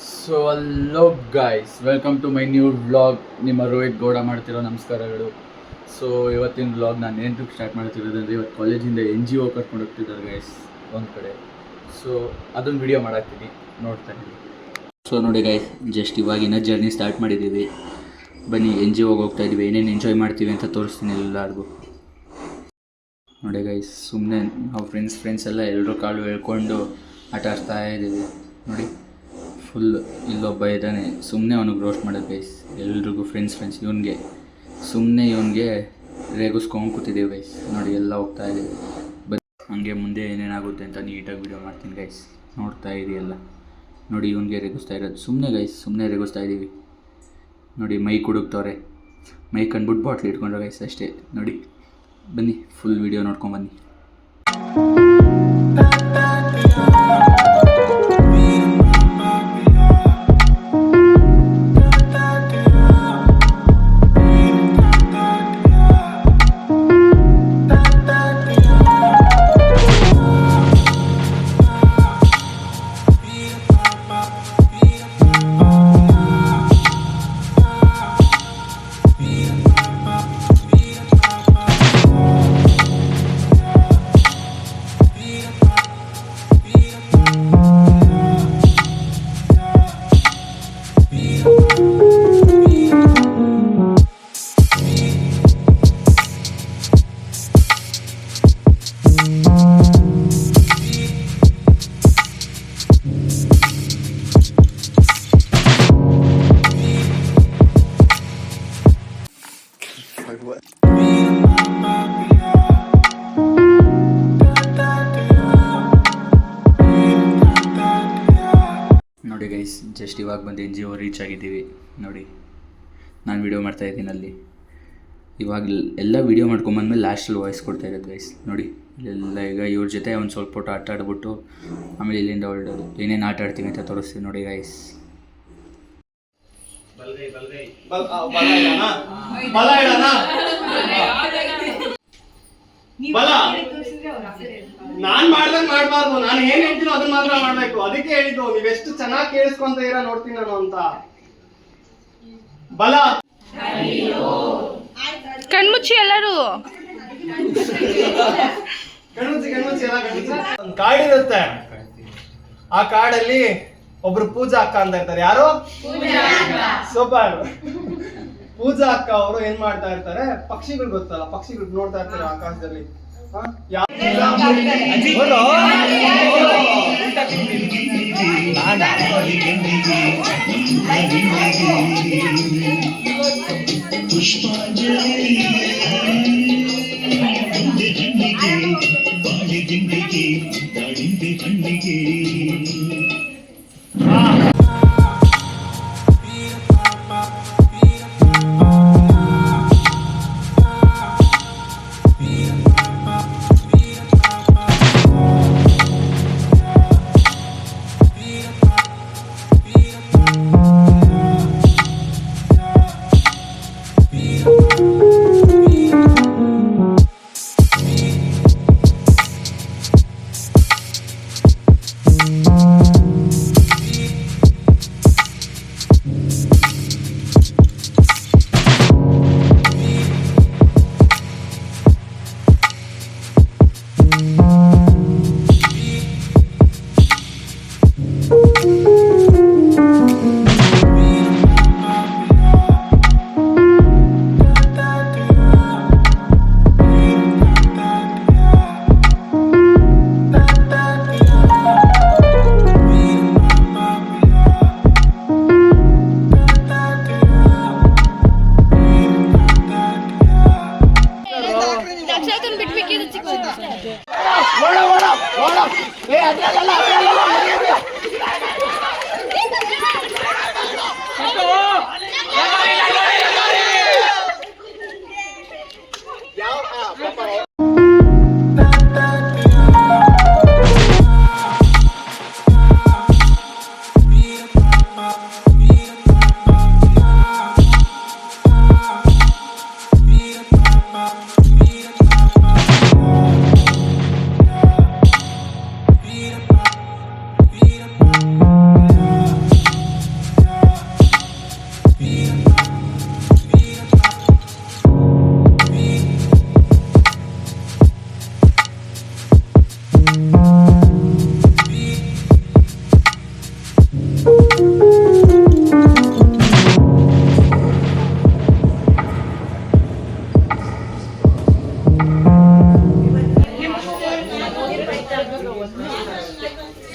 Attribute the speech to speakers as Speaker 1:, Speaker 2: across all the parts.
Speaker 1: So hello guys, welcome to my new vlog. ನಿಮ್ಮ ರೋಹಿತ್ ಗೌಡ ಮಾಡ್ತಿರೋ ನಮಸ್ಕಾರಗಳು. ಸೊ ಇವತ್ತಿನ ವ್ಲಾಗ್ ನಾನು ಏನಕ್ಕೆ ಸ್ಟಾರ್ಟ್ ಮಾಡ್ತಿರೋದಂದರೆ, ಇವತ್ತು ಕಾಲೇಜಿಂದ NGO ಕರ್ಕೊಂಡು ಹೋಗ್ತಿದ್ದಾರೆ ಗೈಸ್ ಒಂದು ಕಡೆ. ಸೊ ಅದೊಂದು ವಿಡಿಯೋ ಮಾಡಾಕ್ತೀನಿ, ನೋಡ್ತಾ ಇದ್ದೀನಿ. ಸೊ ನೋಡಿ ಗೈಸ್, ಜಸ್ಟ್ ಇವಾಗಿನ ಜರ್ನಿ ಸ್ಟಾರ್ಟ್ ಮಾಡಿದ್ದೀವಿ. ಬನ್ನಿ NGOಗೆ ಹೋಗ್ತಾ ಇದ್ದೀವಿ, ಏನೇನು ಎಂಜಾಯ್ ಮಾಡ್ತೀವಿ ಅಂತ ತೋರಿಸ್ತೀನಿ ಎಲ್ಲರಿಗೂ. ನೋಡಿ ಗೈಸ್, ಸುಮ್ಮನೆ ನಾವು ಫ್ರೆಂಡ್ಸ್ ಎಲ್ಲ ಎಲ್ಲರೂ ಕಾಲು ಹೇಳ್ಕೊಂಡು ಆಟ ಆಡ್ತಾ ಇದ್ದೀವಿ. ನೋಡಿ ಫುಲ್ ಇಲ್ಲೊಬ್ಬ ಇದ್ದಾನೆ, ಸುಮ್ಮನೆ ಅವನಿಗೆ ರೋಸ್ಟ್ ಮಾಡೋದು ಗೈಸ್. ಎಲ್ರಿಗೂ ಫ್ರೆಂಡ್ಸ್ ಇವನಿಗೆ ರೇಗಿಸ್ಕೊಂಡು ಕೂತಿದ್ದೀವಿ ಗೈಸ್. ನೋಡಿ ಎಲ್ಲ ಹೋಗ್ತಾ ಇದ್ದೀವಿ. ಹಂಗೆ ಮುಂದೆ ಏನೇನಾಗುತ್ತೆ ಅಂತ ನೀಟಾಗಿ ವಿಡಿಯೋ ಮಾಡ್ತೀನಿ ಗೈಸ್, ನೋಡ್ತಾ ಇದೆಯಲ್ಲ. ನೋಡಿ ಇವನಿಗೆ ರೇಗಿಸ್ತಾ ಇರೋದು ಸುಮ್ಮನೆ ರೇಗಿಸ್ತಾ ಇದ್ದೀವಿ. ನೋಡಿ ಮೈಕ್ ಹುಡುಕ್ತವ್ರೆ, ಮೈಕ್ ಅಂದ್ಬಿಟ್ಟು ಬಾಟ್ಲ್ ಇಟ್ಕೊಂಡ್ರೆ ಗೈಸ್ ಅಷ್ಟೇ. ನೋಡಿ ಬನ್ನಿ ಫುಲ್ ವಿಡಿಯೋ ನೋಡ್ಕೊಂಬನ್ನಿ. ನೋಡಿ ಗೈಸ್, ಜಸ್ಟ್ ಇವಾಗ ಬಂದು NGO ರೀಚ್ ಆಗಿದ್ದೀವಿ. ನೋಡಿ ನಾನು ವೀಡಿಯೋ ಮಾಡ್ತಾಯಿದ್ದೀನಿ ಅಲ್ಲಿ. ಇವಾಗ ಎಲ್ಲ ವೀಡಿಯೋ ಮಾಡ್ಕೊಂಬಂದ್ಮೇಲೆ ಲಾಸ್ಟಲ್ಲಿ ವಾಯ್ಸ್ ಕೊಡ್ತಾ ಇರೋದು ಗೈಸ್. ನೋಡಿ ಇಲ್ಲೆಲ್ಲ ಈಗ ಇವ್ರ ಜೊತೆ ಒಂದು ಸ್ವಲ್ಪ ಹೊತ್ತು ಆಟ ಆಡ್ಬಿಟ್ಟು ಆಮೇಲೆ ಇಲ್ಲಿಂದ ಹೊರಡೋದು. ಏನೇನು ಆಟ ಆಡ್ತೀವಿ ಅಂತ ತೋರಿಸ್ತೀವಿ ನೋಡಿ ಗೈಸ್.
Speaker 2: ನಾನ್ ಮಾಡ್ದಂಗ್ ಮಾಡ್ಬಾರ್ದು, ನಾನು ಏನ್ ಹೇಳ್ತೀನೋ ಅದನ್ನ ಮಾತ್ರ ಮಾಡ್ಬೇಕು. ಅದಕ್ಕೆ ಹೇಳಿದ್ದು, ನೀವೆಷ್ಟು ಚೆನ್ನಾಗಿ ಕೇಳಿಸ್ಕೊಂತ ಇರ ನೋಡ್ತೀನಿ ನಾನು ಅಂತ. ಬಲ
Speaker 3: ಕಣ್ಮುಚ್ಚಿ ಎಲ್ಲರೂ
Speaker 2: ಕಣ್ಮುಚ್ಚಿ ಎಲ್ಲ ಕಣ್ಮುಚ್ಚಿ. ಒಂದು ಕಾಡಿರುತ್ತೆ, ಆ ಕಾಡಲ್ಲಿ ಒಬ್ರು ಪೂಜಾ ಅಕ್ಕ ಅಂತ ಇರ್ತಾರೆ. ಯಾರು? ಸೂಪರ್. ಪೂಜಾ ಅಕ್ಕ ಅವರು ಏನ್ ಮಾಡ್ತಾ ಇರ್ತಾರೆ, ಪಕ್ಷಿಗಳು ಗೊತ್ತಲ್ಲ, ಪಕ್ಷಿಗಳು ನೋಡ್ತಾ ಇರ್ತಾರೆ ಆಕಾಶದಲ್ಲಿ.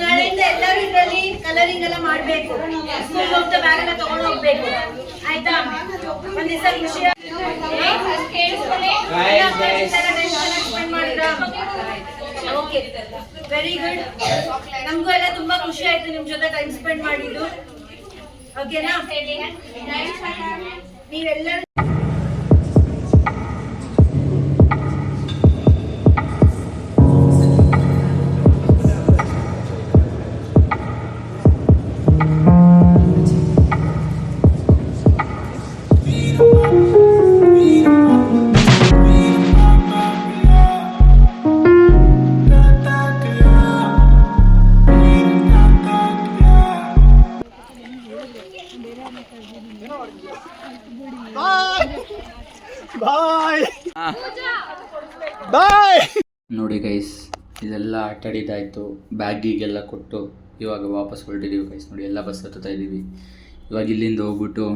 Speaker 3: ನಾಳೆಯಿಂದ ಎಲ್ಲರೂ ಇದರಲ್ಲಿ ಕಲರಿಂಗ್ ಎಲ್ಲ ಮಾಡ್ಬೇಕು. ಸ್ಕೂಲ್ ಹೋಗ್ತಾ ಬ್ಯಾಗ್ ಎಲ್ಲ ತಗೊಂಡು ಹೋಗ್ಬೇಕು. ಆಯ್ತಾ? ಒಂದ್ ದಿವಸ ಖುಷಿ ಓಕೆ, ವೆರಿ ಗುಡ್. ನಮಗೂ ಎಲ್ಲ ತುಂಬಾ ಖುಷಿ ಆಯ್ತು ನಿಮ್ ಜೊತೆ ಟೈಮ್ ಸ್ಪೆಂಡ್ ಮಾಡಿದ್ದು. ಓಕೆನಾ? ನೀವೆಲ್ಲರೂ
Speaker 2: ಬಾಯ್ ಬಾಯ್.
Speaker 1: ನೋಡಿ ಗೈಸ್, ಇದೆಲ್ಲ ಆಟಾಡಿದ್ದಾಯಿತು, ಬ್ಯಾಗಿಗೆಲ್ಲ ಕೊಟ್ಟು ಇವಾಗ ವಾಪಸ್ ಹೊರಟಿದ್ದೀವಿ ಗೈಸ್. ನೋಡಿ ಎಲ್ಲ ಬಸ್ ಹತ್ತುತ್ತಾ ಇದ್ದೀವಿ. ಇವಾಗ ಇಲ್ಲಿಂದ ಹೋಗ್ಬಿಟ್ಟು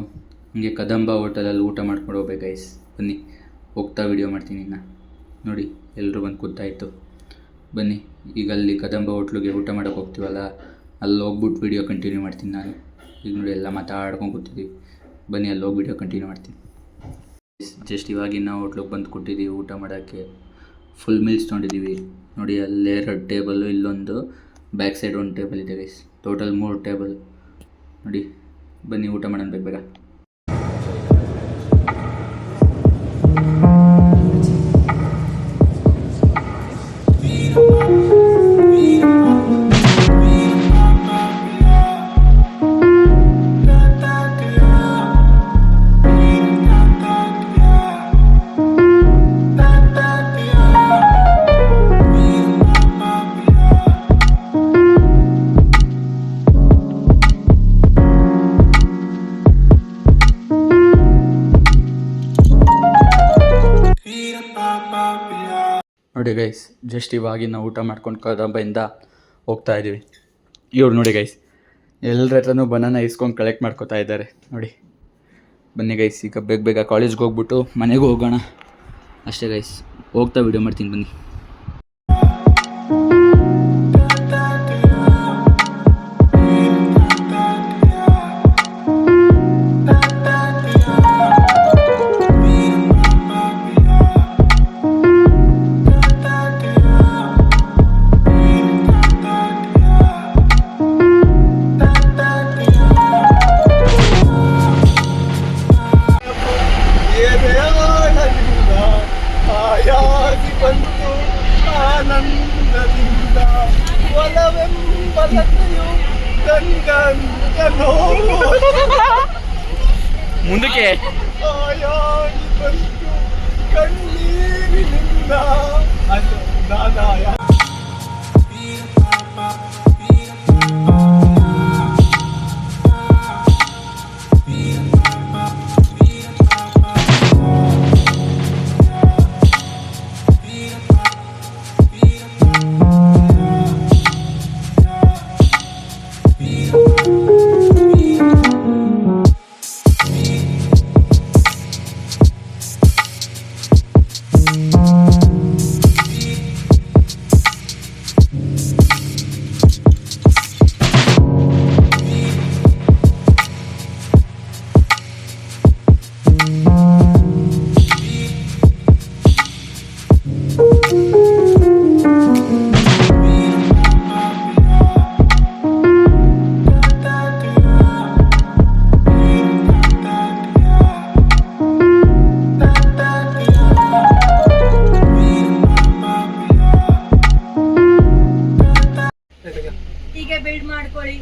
Speaker 1: ಹಿಂಗೆ ಕದಂಬ ಹೋಟೆಲಲ್ಲಿ ಊಟ ಮಾಡ್ಕೊಂಡು ಹೋಗ್ಬೇಕು ಗೈಸ್. ಬನ್ನಿ, ಹೋಗ್ತಾ ವಿಡಿಯೋ ಮಾಡ್ತೀನಿ ಇನ್ನು. ನೋಡಿ ಎಲ್ಲರೂ ಬಂದು ಕೂತಾಯಿತು. ಬನ್ನಿ ಈಗ ಅಲ್ಲಿ ಕದಂಬ ಹೋಟ್ಲಿಗೆ ಊಟ ಮಾಡೋಕ್ಕೆ ಹೋಗ್ತೀವಲ್ಲ, ಅಲ್ಲಿ ಹೋಗ್ಬಿಟ್ಟು ವಿಡಿಯೋ ಕಂಟಿನ್ಯೂ ಮಾಡ್ತೀನಿ ನಾನು. ಈಗ ನೋಡಿ ಎಲ್ಲ ಮಾತಾಡ್ಕೊಂಡು ಕೂತಿದ್ದೀವಿ. ಬನ್ನಿ ಅಲ್ಲಿ ಹೋಗಿ ವಿಡಿಯೋ ಕಂಟಿನ್ಯೂ ಮಾಡ್ತೀನಿ. ಜಸ್ಟ್ ಇವಾಗಿನ ಹೋಟ್ಲಿಗೆ ಬಂದು ಕೊಟ್ಟಿದ್ದೀವಿ ಊಟ ಮಾಡೋಕ್ಕೆ. ಫುಲ್ ಮೀಲ್ಸ್ ತೊಗೊಂಡಿದ್ದೀವಿ. ನೋಡಿ ಅಲ್ಲೇ 2 ಟೇಬಲ್ಲು, ಇಲ್ಲೊಂದು ಬ್ಯಾಕ್ ಸೈಡ್ 1 ಟೇಬಲ್ ಇದೆ ಗೈಸ್. Total 3 table. ನೋಡಿ ಬನ್ನಿ ಊಟ ಮಾಡೋಣ ಬೇಗ ಬೇಗ. ನೋಡಿ ಗೈಸ್, ಜಸ್ಟ್ ಇವಾಗಿನ ಊಟ ಮಾಡ್ಕೊಂಡು ಕದಂಬೆಯಿಂದ ಹೋಗ್ತಾ ಇದ್ದೀವಿ. ಇವ್ರು ನೋಡಿ ಗೈಸ್, ಎಲ್ಲರ ಹತ್ರನೂ ಬನಾನ ಇಸ್ಕೊಂಡು ಕಲೆಕ್ಟ್ ಮಾಡ್ಕೋತಾ ಇದ್ದಾರೆ ನೋಡಿ. ಬನ್ನಿ ಗೈಸ್, ಈಗ ಬೇಗ ಬೇಗ ಕಾಲೇಜ್ಗೆ ಹೋಗ್ಬಿಟ್ಟು ಮನೆಗೆ ಹೋಗೋಣ ಅಷ್ಟೇ ಗೈಸ್. ಹೋಗ್ತಾ ವಿಡಿಯೋ ಮಾಡ್ತೀನಿ ಬನ್ನಿ.
Speaker 2: ಆಯಾಸಿ ಬಂತು ಆನಂದದಿಂದ ಒಲವೆಂಬ ಲತೆಯು ನೋವು
Speaker 1: ಮುಂದಕ್ಕೆ
Speaker 2: ಆಯಾಗಿ ಬಂತು ಕಣ್ಣೀರಿನಿಂದ ಅದು ನಾನಾಯ.
Speaker 3: ಹೀಗೆ ಬಿಲ್ಡ್ ಮಾಡ್ಕೊಳ್ಳಿ,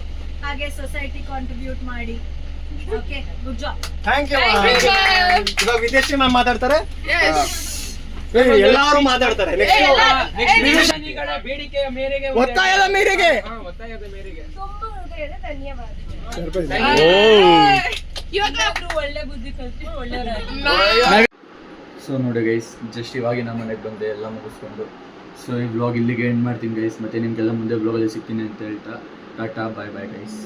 Speaker 3: ಹಾಗೆ ಸೊಸೈಟಿ ಕಾಂಟ್ರಿಬ್ಯೂಟ್ ಮಾಡಿ. Okay, good job.
Speaker 2: Thank you. ಇವಾಗ ವಿದೇಶಿ ಮ್ಯಾಮ್ ಮಾತಾಡ್ತಾರೆ, ಎಲ್ಲರೂ ಮಾತಾಡ್ತಾರೆ. ಒತ್ತಾಯದ ಮೇರೆಗೆ
Speaker 3: ತುಂಬ ಹೃದಯದ ಧನ್ಯವಾದ. ಒಳ್ಳೆ ಬುದ್ಧಿ ಕಲ್ತು ಒಳ್ಳೆಯವರಾಗಿ.
Speaker 1: ಸೊ ನೋಡಿ ಗೈಸ್, ಜಸ್ಟ್ ಇವಾಗಿನ ಮನೆಗೆ ಬಂದೆ ಎಲ್ಲ ಮುಗಿಸ್ಕೊಂಡು. ಸೊ ಈ ವ್ಲಾಗ್ ಇಲ್ಲಿಗೆ ಎಂಡ್ ಮಾಡ್ತೀನಿ ಗೈಸ್. ಮತ್ತು ನಿಮಗೆಲ್ಲ ಮುಂದೆ ವ್ಲಾಗಲ್ಲಿ ಸಿಗ್ತೀನಿ ಅಂತ ಹೇಳ್ತಾ ಟಾಟಾ ಬಾಯ್ ಬಾಯ್ ಗೈಸ್.